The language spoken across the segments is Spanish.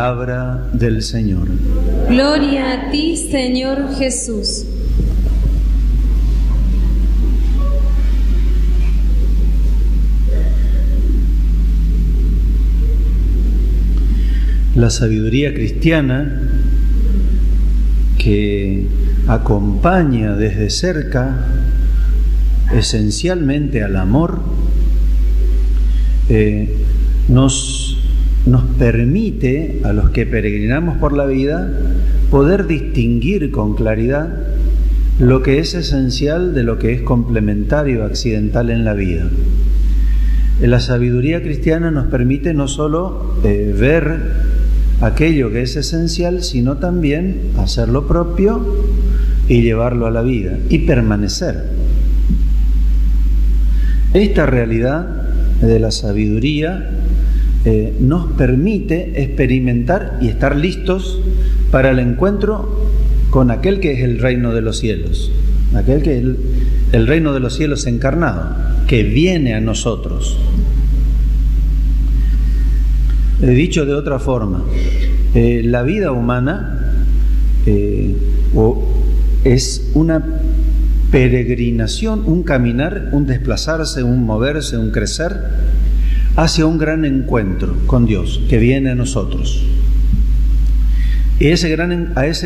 Palabra del Señor. Gloria a ti, Señor Jesús. La sabiduría cristiana, que acompaña desde cerca esencialmente al amor, nos permite a los que peregrinamos por la vida poder distinguir con claridad lo que es esencial de lo que es complementario, accidental en la vida. La sabiduría cristiana nos permite no solo ver aquello que es esencial, sino también hacer lo propio y llevarlo a la vida y permanecer. Esta realidad de la sabiduría nos permite experimentar y estar listos para el encuentro con aquel que es el reino de los cielos, aquel que es el reino de los cielos encarnado, que viene a nosotros. Dicho de otra forma, la vida humana es una peregrinación, un caminar, un desplazarse, un moverse, un crecer hacia un gran encuentro con Dios que viene a nosotros. Y a ese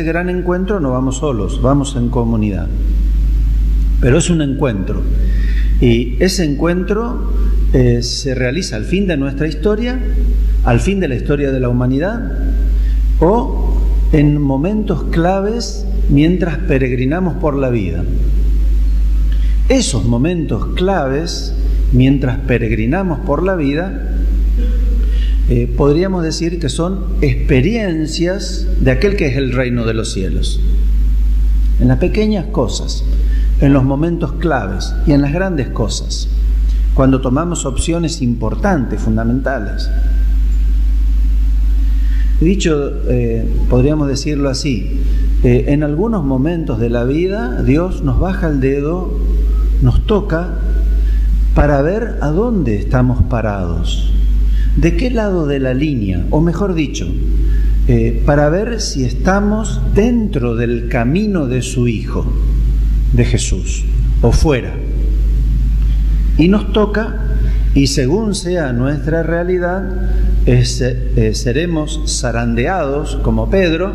gran encuentro no vamos solos, vamos en comunidad. Pero es un encuentro. Y ese encuentro se realiza al fin de nuestra historia, al fin de la historia de la humanidad, o en momentos claves mientras peregrinamos por la vida. Esos momentos claves mientras peregrinamos por la vida, podríamos decir que son experiencias de aquel que es el reino de los cielos. En las pequeñas cosas, en los momentos claves y en las grandes cosas, cuando tomamos opciones importantes, fundamentales. Dicho, podríamos decirlo así, en algunos momentos de la vida Dios nos baja el dedo, nos toca para ver a dónde estamos parados, de qué lado de la línea, o mejor dicho, para ver si estamos dentro del camino de su Hijo, de Jesús, o fuera. Y nos toca, y según sea nuestra realidad, seremos zarandeados como Pedro,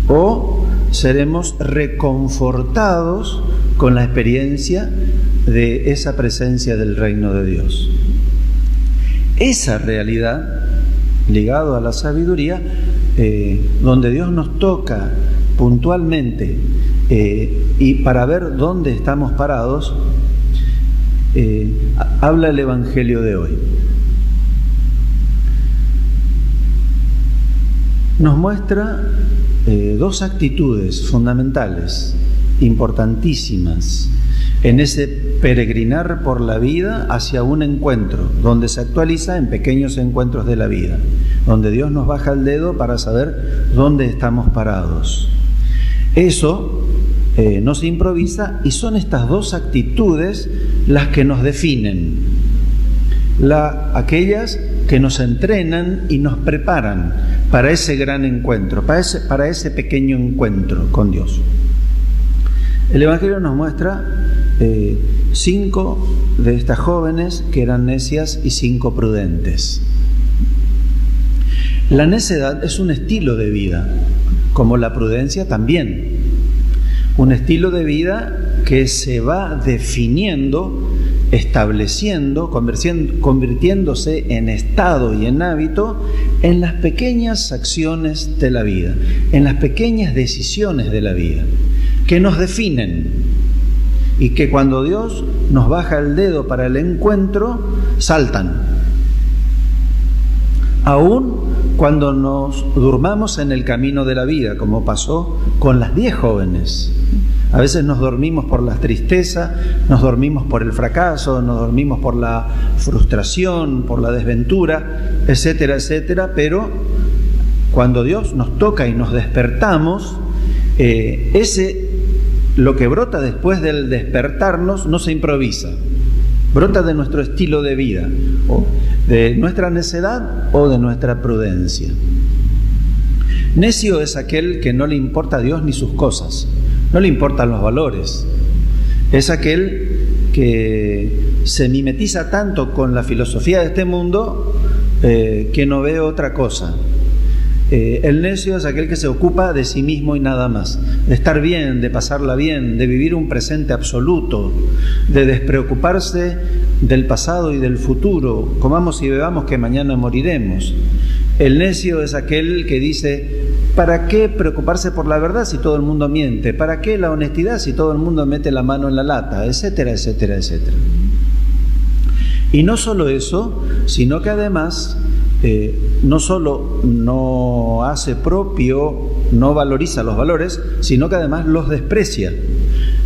o seremos reconfortados con la experiencia de esa presencia del reino de Dios. Esa realidad, ligado a la sabiduría, donde Dios nos toca puntualmente y para ver dónde estamos parados, habla el Evangelio de hoy. Nos muestra dos actitudes fundamentales, importantísimas, en ese peregrinar por la vida hacia un encuentro, donde se actualiza en pequeños encuentros de la vida, donde Dios nos baja el dedo para saber dónde estamos parados. Eso no se improvisa, y son estas dos actitudes las que nos definen, aquellas que nos entrenan y nos preparan para ese gran encuentro, para ese pequeño encuentro con Dios. El Evangelio nos muestra 5 de estas jóvenes que eran necias y 5 prudentes. La necedad es un estilo de vida, como la prudencia también. Un estilo de vida que se va definiendo, estableciendo, convirtiéndose en estado y en hábito en las pequeñas acciones de la vida, en las pequeñas decisiones de la vida, que nos definen, y que cuando Dios nos baja el dedo para el encuentro, saltan. Aún cuando nos durmamos en el camino de la vida, como pasó con las 10 jóvenes. A veces nos dormimos por la tristeza, nos dormimos por el fracaso, nos dormimos por la frustración, por la desventura, etcétera, etcétera, pero cuando Dios nos toca y nos despertamos, lo que brota después del despertarnos no se improvisa, brota de nuestro estilo de vida, o de nuestra necedad o de nuestra prudencia. Necio es aquel que no le importa a Dios ni sus cosas, no le importan los valores. Es aquel que se mimetiza tanto con la filosofía de este mundo que no ve otra cosa. El necio es aquel que se ocupa de sí mismo y nada más, de estar bien, de pasarla bien, de vivir un presente absoluto, de despreocuparse del pasado y del futuro. Comamos y bebamos que mañana moriremos. El necio es aquel que dice: ¿para qué preocuparse por la verdad si todo el mundo miente? ¿Para qué la honestidad si todo el mundo mete la mano en la lata? Etcétera, etcétera, etcétera. Y no solo eso, sino que además no solo no hace propio, no valoriza los valores, sino que además los desprecia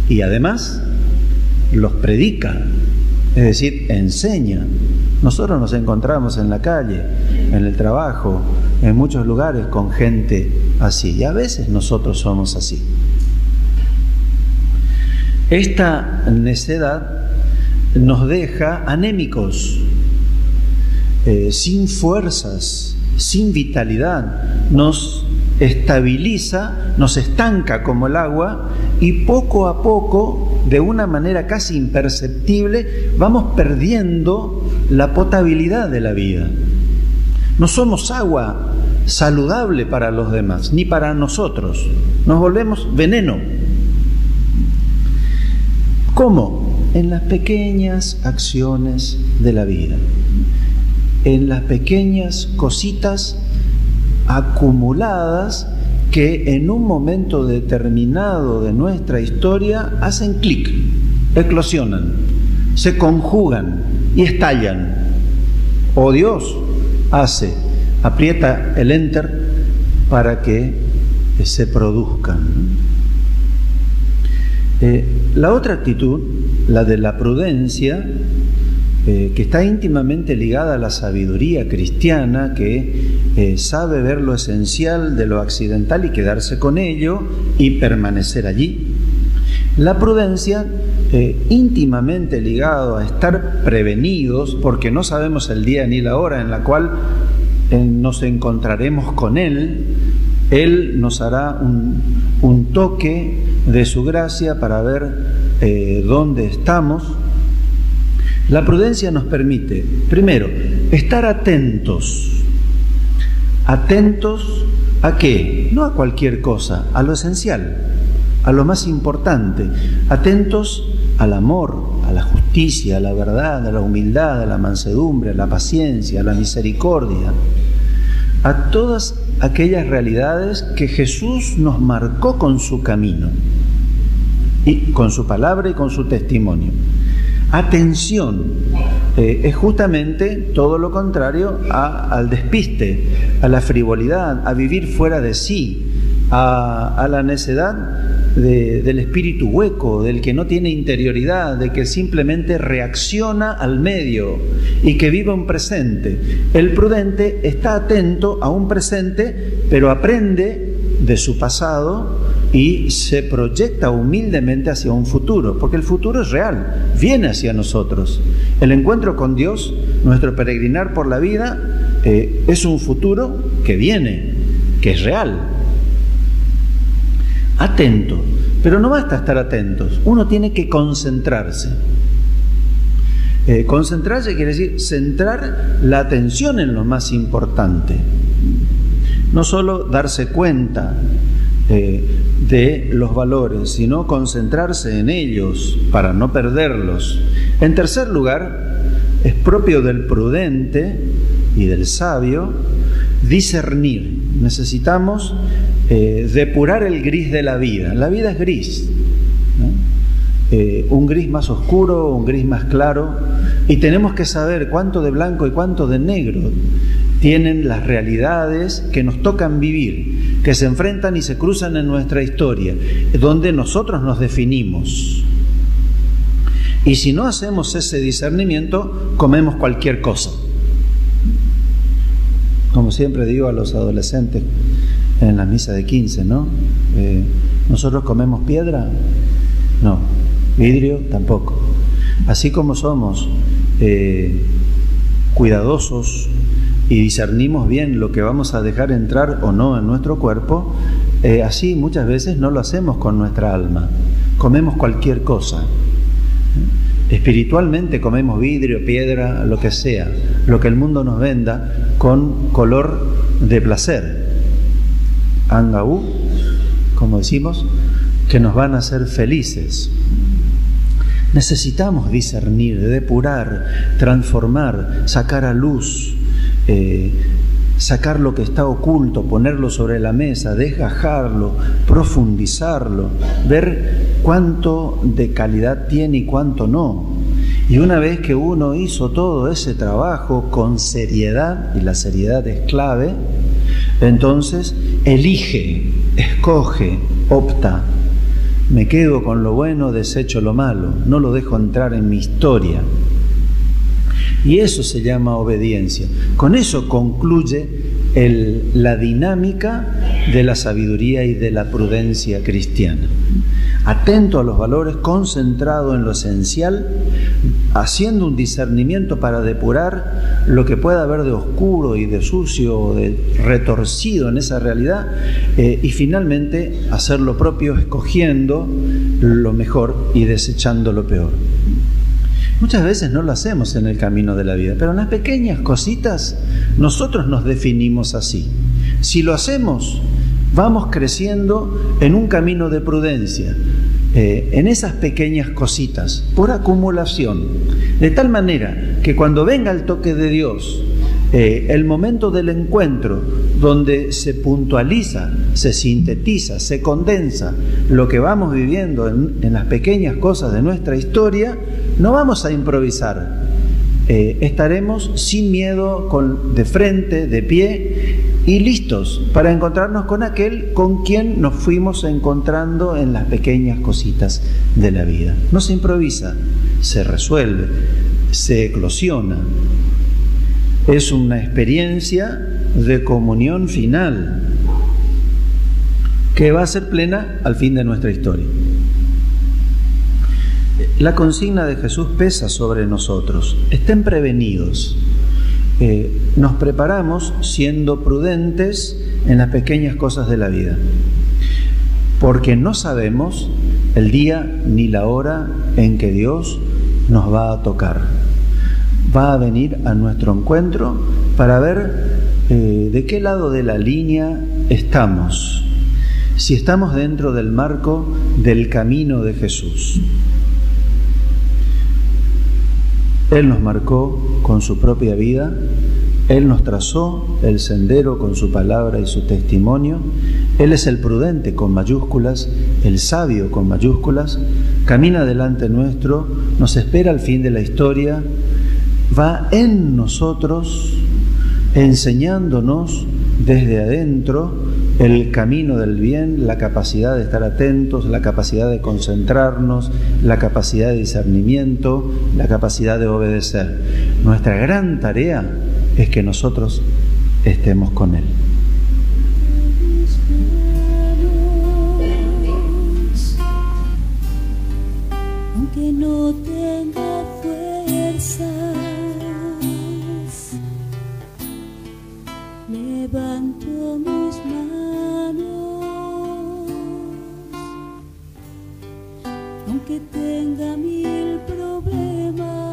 y además los predica, es decir, enseña. Nosotros nos encontramos en la calle, en el trabajo, en muchos lugares con gente así, y a veces nosotros somos así. Esta necedad nos deja anémicos, sin fuerzas, sin vitalidad, nos estabiliza, nos estanca como el agua y poco a poco, de una manera casi imperceptible, vamos perdiendo la potabilidad de la vida. No somos agua saludable para los demás, ni para nosotros. Nos volvemos veneno. ¿Cómo? En las pequeñas acciones de la vida, en las pequeñas cositas acumuladas que en un momento determinado de nuestra historia hacen clic, eclosionan, se conjugan y estallan. O Dios aprieta el enter para que se produzcan. La otra actitud, la de la prudencia, que está íntimamente ligada a la sabiduría cristiana, que sabe ver lo esencial de lo accidental y quedarse con ello y permanecer allí. La prudencia, íntimamente ligado a estar prevenidos, porque no sabemos el día ni la hora en la cual nos encontraremos con Él. Él nos hará un toque de su gracia para ver dónde estamos. La prudencia nos permite, primero, estar atentos. ¿Atentos a qué? No a cualquier cosa, a lo esencial, a lo más importante. Atentos al amor, a la justicia, a la verdad, a la humildad, a la mansedumbre, a la paciencia, a la misericordia, a todas aquellas realidades que Jesús nos marcó con su camino, y con su palabra y con su testimonio. Atención, es justamente todo lo contrario al despiste, a la frivolidad, a vivir fuera de sí, a la necedad del espíritu hueco, del que no tiene interioridad, de que simplemente reacciona al medio y que vive un presente. El prudente está atento a un presente, pero aprende de su pasado y se proyecta humildemente hacia un futuro, porque el futuro es real, viene hacia nosotros. El encuentro con Dios, nuestro peregrinar por la vida, es un futuro que viene, que es real. Atento, pero no basta estar atentos, uno tiene que concentrarse. Concentrarse quiere decir centrar la atención en lo más importante. No solo darse cuenta de los valores, sino concentrarse en ellos para no perderlos. En tercer lugar, es propio del prudente y del sabio discernir. Necesitamos depurar el gris de la vida. La vida es gris, ¿no? Un gris más oscuro, un gris más claro, y tenemos que saber cuánto de blanco y cuánto de negro tienen las realidades que nos tocan vivir, que se enfrentan y se cruzan en nuestra historia, donde nosotros nos definimos. Y si no hacemos ese discernimiento, comemos cualquier cosa. Como siempre digo a los adolescentes en la misa de 15, ¿no? ¿Nosotros comemos piedra? No. ¿Vidrio? Tampoco. Así como somos cuidadosos y discernimos bien lo que vamos a dejar entrar o no en nuestro cuerpo, así muchas veces no lo hacemos con nuestra alma. Comemos cualquier cosa. Espiritualmente comemos vidrio, piedra, lo que sea, lo que el mundo nos venda con color de placer. Angaú, como decimos, que nos van a hacer felices. Necesitamos discernir, depurar, transformar, sacar a luz, sacar lo que está oculto, ponerlo sobre la mesa, desgajarlo, profundizarlo, ver cuánto de calidad tiene y cuánto no. Y una vez que uno hizo todo ese trabajo con seriedad, y la seriedad es clave, entonces elige, escoge, opta. Me quedo con lo bueno, desecho lo malo, no lo dejo entrar en mi historia. Y eso se llama obediencia. Con eso concluye la dinámica de la sabiduría y de la prudencia cristiana. Atento a los valores, concentrado en lo esencial, haciendo un discernimiento para depurar lo que pueda haber de oscuro y de sucio o de retorcido en esa realidad, y finalmente hacer lo propio, escogiendo lo mejor y desechando lo peor. Muchas veces no lo hacemos en el camino de la vida, pero en las pequeñas cositas nosotros nos definimos así. Si lo hacemos, vamos creciendo en un camino de prudencia, en esas pequeñas cositas, por acumulación, de tal manera que cuando venga el toque de Dios, el momento del encuentro, donde se puntualiza, se sintetiza, se condensa lo que vamos viviendo en las pequeñas cosas de nuestra historia, no vamos a improvisar. Estaremos sin miedo, de frente, de pie y listos para encontrarnos con aquel con quien nos fuimos encontrando en las pequeñas cositas de la vida. No se improvisa, se resuelve, se eclosiona. Es una experiencia de comunión final que va a ser plena al fin de nuestra historia. La consigna de Jesús pesa sobre nosotros. Estén prevenidos. Nos preparamos siendo prudentes en las pequeñas cosas de la vida, porque no sabemos el día ni la hora en que Dios nos va a tocar. Va a venir a nuestro encuentro para ver de qué lado de la línea estamos, si estamos dentro del marco del camino de Jesús. Él nos marcó con su propia vida, Él nos trazó el sendero con su palabra y su testimonio. Él es el prudente con mayúsculas, el sabio con mayúsculas, camina delante nuestro, nos espera al fin de la historia, va en nosotros enseñándonos desde adentro el camino del bien, la capacidad de estar atentos, la capacidad de concentrarnos, la capacidad de discernimiento, la capacidad de obedecer. Nuestra gran tarea es que nosotros estemos con Él. Aunque no tenga fuerzas, levanto mis manos, aunque tenga 1000 problemas,